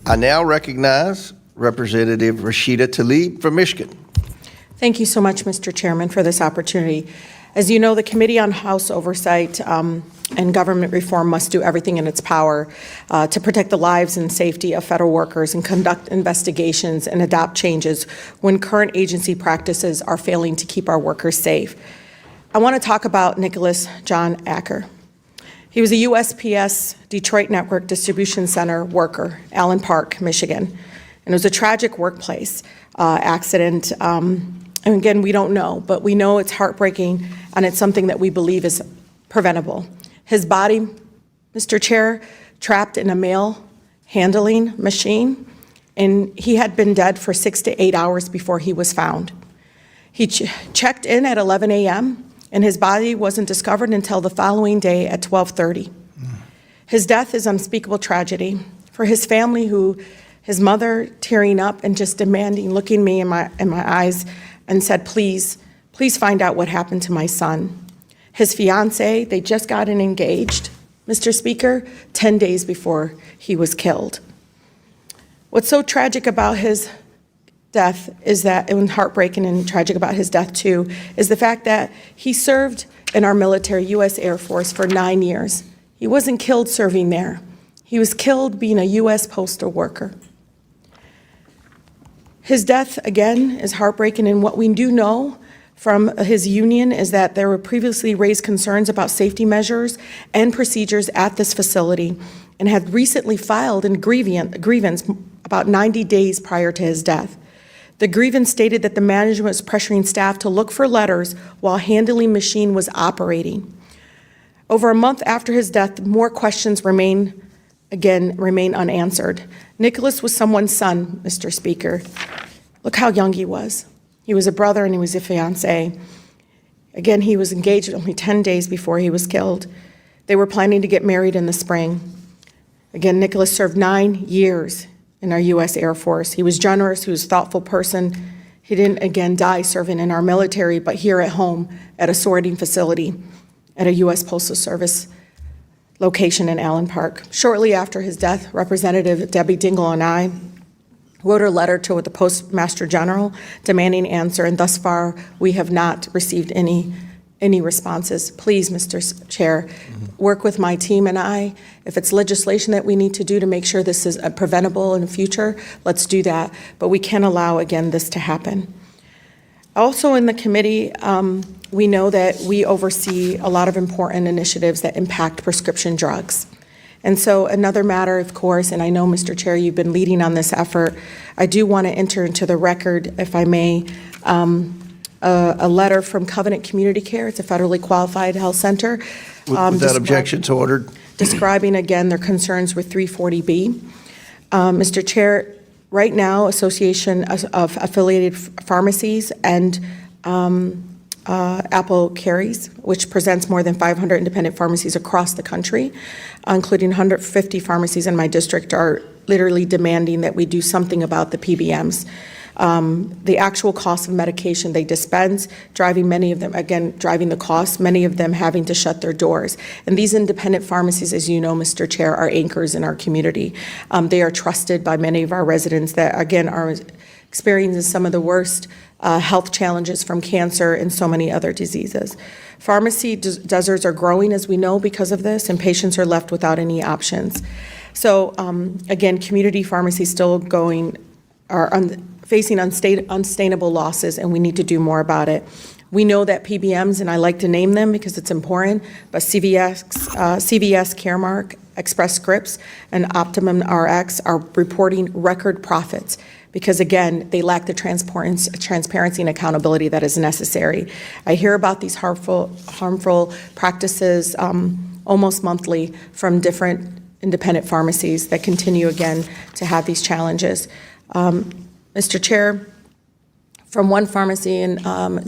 I now recognize Representative Rashida Tlaib from Michigan. Thank you so much, Mr. Chairman, for this opportunity. As you know, the Committee on House Oversight and Government Reform must do everything in its power to protect the lives and safety of federal workers and conduct investigations and adopt changes when current agency practices are failing to keep our workers safe. I want to talk about Nicholas John Acker. He was a USPS Detroit Network Distribution Center worker, Allen Park, Michigan. And it was a tragic workplace accident. And again, we don't know, but we know it's heartbreaking and it's something that we believe is preventable. His body, Mr. Chair, trapped in a mail handling machine, and he had been dead for 6 to 8 hours before he was found. He checked in at 11 a.m., and his body wasn't discovered until the following day at 12:30. His death is unspeakable tragedy for his family, who his mother tearing up and just demanding, looking me in my eyes, and said, please find out what happened to my son. His fiance, they just got engaged, Mr. Speaker, 10 days before he was killed. What's so tragic about his death is that, and heartbreaking and tragic about his death too, is the fact that he served in our military, U.S. Air Force, for 9 years. He wasn't killed serving there. He was killed being a U.S. Postal worker. His death, again, is heartbreaking, and what we do know from his union is that there were previously raised concerns about safety measures and procedures at this facility and had recently filed a grievance about 90 days prior to his death. The grievance stated that the management was pressuring staff to look for letters while handling machine was operating. Over a month after his death, more questions remain unanswered. Nicholas was someone's son, Mr. Speaker. Look how young he was. He was a brother and he was a fiance. Again, he was engaged only 10 days before he was killed. They were planning to get married in the spring. Again, Nicholas served 9 years in our U.S. Air Force. He was generous, he was a thoughtful person. He didn't, again, die serving in our military, but here at home at a sorting facility at a U.S. Postal Service location in Allen Park. Shortly after his death, Representative Debbie Dingell and I wrote a letter to the Postmaster General demanding an answer, and thus far we have not received any responses. Please, Mr. Chair, work with my team and I. If it's legislation that we need to do to make sure this is preventable in the future, let's do that. But we can't allow, again, this to happen. Also in the committee, we know that we oversee a lot of important initiatives that impact prescription drugs. And so another matter, of course, and I know, Mr. Chair, you've been leading on this effort, I do want to enter into the record, if I may, a letter from Covenant Community Care. It's a federally qualified health center. With that objections ordered. Describing, again, their concerns with 340B. Mr. Chair, right now, Association of Affiliated Pharmacies and Apple Carries, which presents more than 500 independent pharmacies across the country, including 150 pharmacies in my district, are literally demanding that we do something about the PBMs. The actual cost of medication they dispense, driving many of them, again, driving the cost, many of them having to shut their doors. And these independent pharmacies, as you know, Mr. Chair, are anchors in our community. They are trusted by many of our residents that, again, are experiencing some of the worst health challenges from cancer and so many other diseases. Pharmacy deserts are growing, as we know, because of this, and patients are left without any options. So, again, community pharmacies still facing unsustainable losses, and we need to do more about it. We know that PBMs, and I like to name them because it's important, but CVS, Caremark, Express Scripts, and Optimum RX are reporting record profits because, again, they lack the transparency and accountability that is necessary. I hear about these harmful practices almost monthly from different independent pharmacies that continue, again, to have these challenges. Mr. Chair, from one pharmacy in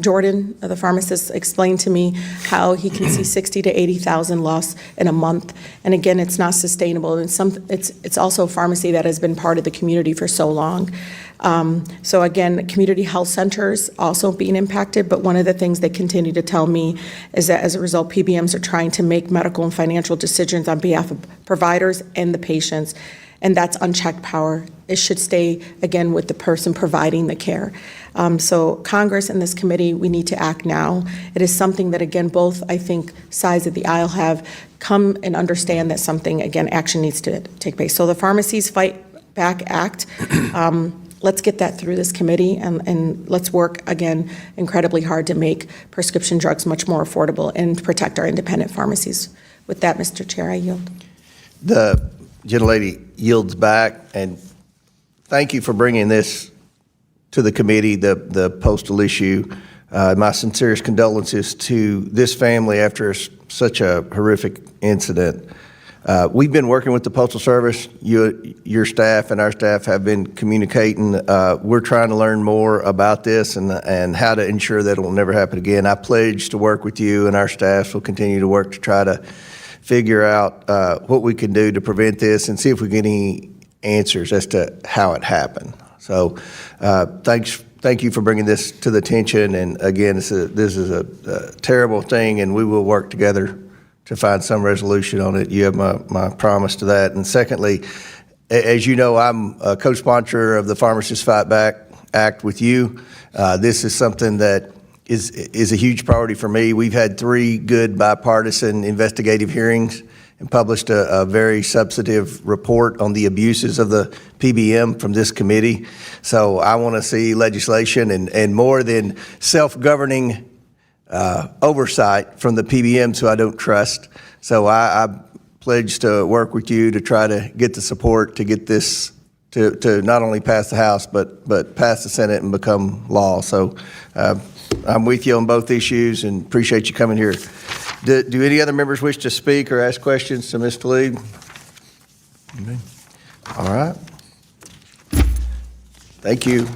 Jordan, the pharmacist explained to me how he can see 60 to 80,000 loss in a month. And again, it's not sustainable. And it's also a pharmacy that has been part of the community for so long. So again, community health centers also being impacted, but one of the things they continue to tell me is that as a result, PBMs are trying to make medical and financial decisions on behalf of providers and the patients. and that's unchecked power. It should stay, again, with the person providing the care. So Congress and this committee, we need to act now. It is something that, again, both, I think, sides of the aisle have come and understand that something, again, action needs to take place. So the Pharmacies Fight Back Act, let's get that through this committee, and let's work, again, incredibly hard to make prescription drugs much more affordable and protect our independent pharmacies. With that, Mr. Chair, I yield. The gentlelady yields back, and thank you for bringing this to the committee, the postal issue. My sincerest condolences to this family after such a horrific incident. We've been working with the Postal Service. Your staff and our staff have been communicating. We're trying to learn more about this and how to ensure that it will never happen again. I pledge to work with you, and our staff will continue to work to try to figure out what we can do to prevent this and see if we get any answers as to how it happened. So thank you for bringing this to the attention. And again, this is a terrible thing, and we will work together to find some resolution on it. You have my promise to that. And secondly, as you know, I'm a co-sponsor of the Pharmacists Fight Back Act with you. This is something that is a huge priority for me. We've had 3 good bipartisan investigative hearings and published a very substantive report on the abuses of the PBM from this committee. So I want to see legislation and more than self-governing oversight from the PBMs who I don't trust. So I pledge to work with you to try to get the support to get this to not only pass the House, but pass the Senate and become law. So I'm with you on both issues and appreciate you coming here. Do any other members wish to speak or ask questions to Ms. Tlaib? All right. Thank you.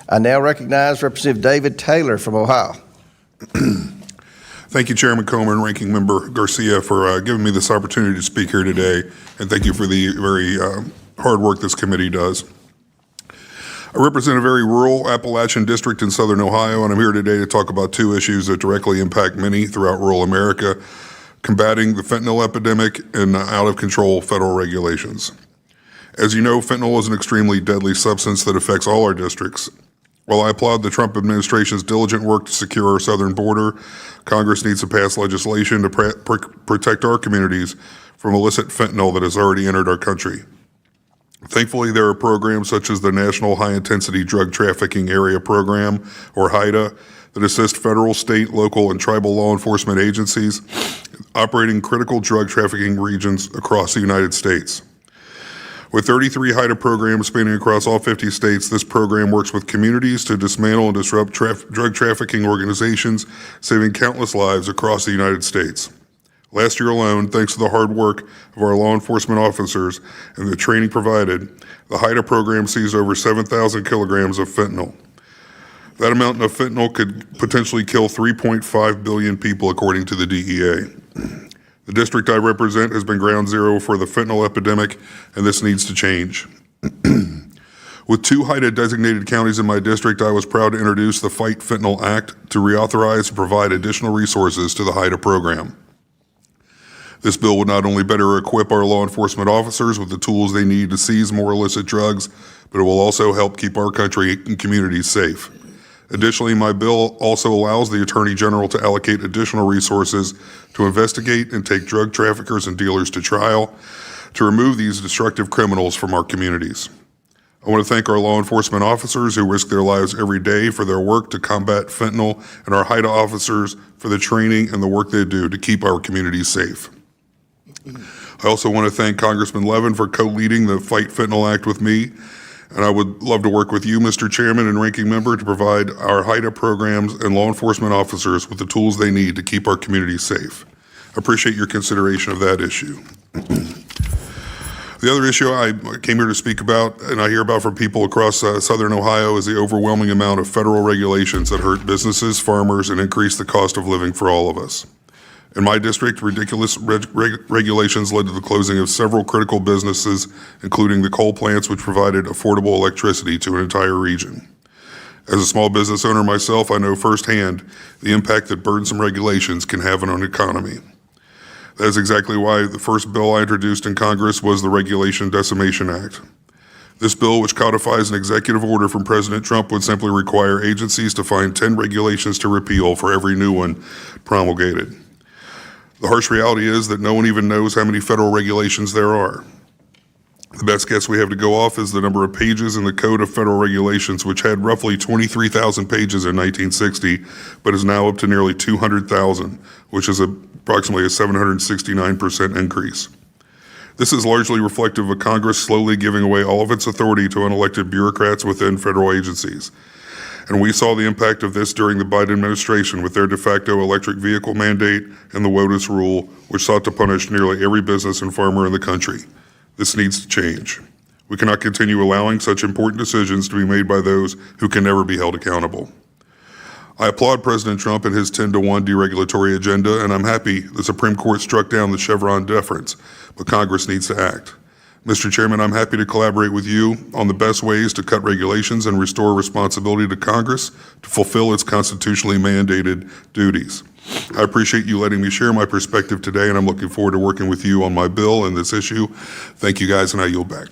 I now recognize Representative David Taylor from Ohio. Thank you, Chairman Comer and Ranking Member Garcia, for giving me this opportunity to speak here today, and thank you for the very hard work this committee does. I represent a very rural Appalachian district in southern Ohio, and I'm here today to talk about 2 issues that directly impact many throughout rural America: combating the fentanyl epidemic and out-of-control federal regulations. As you know, fentanyl is an extremely deadly substance that affects all our districts. While I applaud the Trump administration's diligent work to secure our southern border, Congress needs to pass legislation to protect our communities from illicit fentanyl that has already entered our country. Thankfully, there are programs such as the National High Intensity Drug Trafficking Area Program, or HIDTA, that assist federal, state, local, and tribal law enforcement agencies operating critical drug trafficking regions across the United States. With 33 HIDTA programs spanning across all 50 states, this program works with communities to dismantle and disrupt drug trafficking organizations, saving countless lives across the United States. Last year alone, thanks to the hard work of our law enforcement officers and the training provided, the HIDTA program seized over 7,000 kilograms of fentanyl. That amount of fentanyl could potentially kill 3.5 billion people, according to the DEA. The district I represent has been ground zero for the fentanyl epidemic, and this needs to change. With 2 HIDTA designated counties in my district, I was proud to introduce the Fight Fentanyl Act to reauthorize and provide additional resources to the HIDTA program. This bill would not only better equip our law enforcement officers with the tools they need to seize more illicit drugs, but it will also help keep our country and communities safe. Additionally, my bill also allows the Attorney General to allocate additional resources to investigate and take drug traffickers and dealers to trial to remove these destructive criminals from our communities. I want to thank our law enforcement officers who risk their lives every day for their work to combat fentanyl, and our HIDTA officers for the training and the work they do to keep our communities safe. I also want to thank Congressman Levin for co-leading the Fight Fentanyl Act with me, and I would love to work with you, Mr. Chairman and Ranking Member, to provide our HIDTA programs and law enforcement officers with the tools they need to keep our communities safe. I appreciate your consideration of that issue. The other issue I came here to speak about, and I hear about from people across southern Ohio, is the overwhelming amount of federal regulations that hurt businesses, farmers, and increase the cost of living for all of us. In my district, ridiculous regulations led to the closing of several critical businesses, including the coal plants which provided affordable electricity to an entire region. As a small business owner myself, I know firsthand the impact that burdensome regulations can have on an economy. That is exactly why the first bill I introduced in Congress was the Regulation Decimation Act. This bill, which codifies an executive order from President Trump, would simply require agencies to find 10 regulations to repeal for every new one promulgated. The harsh reality is that no one even knows how many federal regulations there are. The best guess we have to go off is the number of pages in the Code of Federal Regulations, which had roughly 23,000 pages in 1960, but is now up to nearly 200,000, which is approximately a 769% increase. This is largely reflective of Congress slowly giving away all of its authority to unelected bureaucrats within federal agencies. And we saw the impact of this during the Biden administration with their de facto electric vehicle mandate and the WOTUS rule, which sought to punish nearly every business and farmer in the country. This needs to change. We cannot continue allowing such important decisions to be made by those who can never be held accountable. I applaud President Trump and his 10-to-1 deregulatory agenda, and I'm happy the Supreme Court struck down the Chevron deference, but Congress needs to act. Mr. Chairman, I'm happy to collaborate with you on the best ways to cut regulations and restore responsibility to Congress to fulfill its constitutionally mandated duties. I appreciate you letting me share my perspective today, and I'm looking forward to working with you on my bill and this issue. Thank you, guys, and I yield back.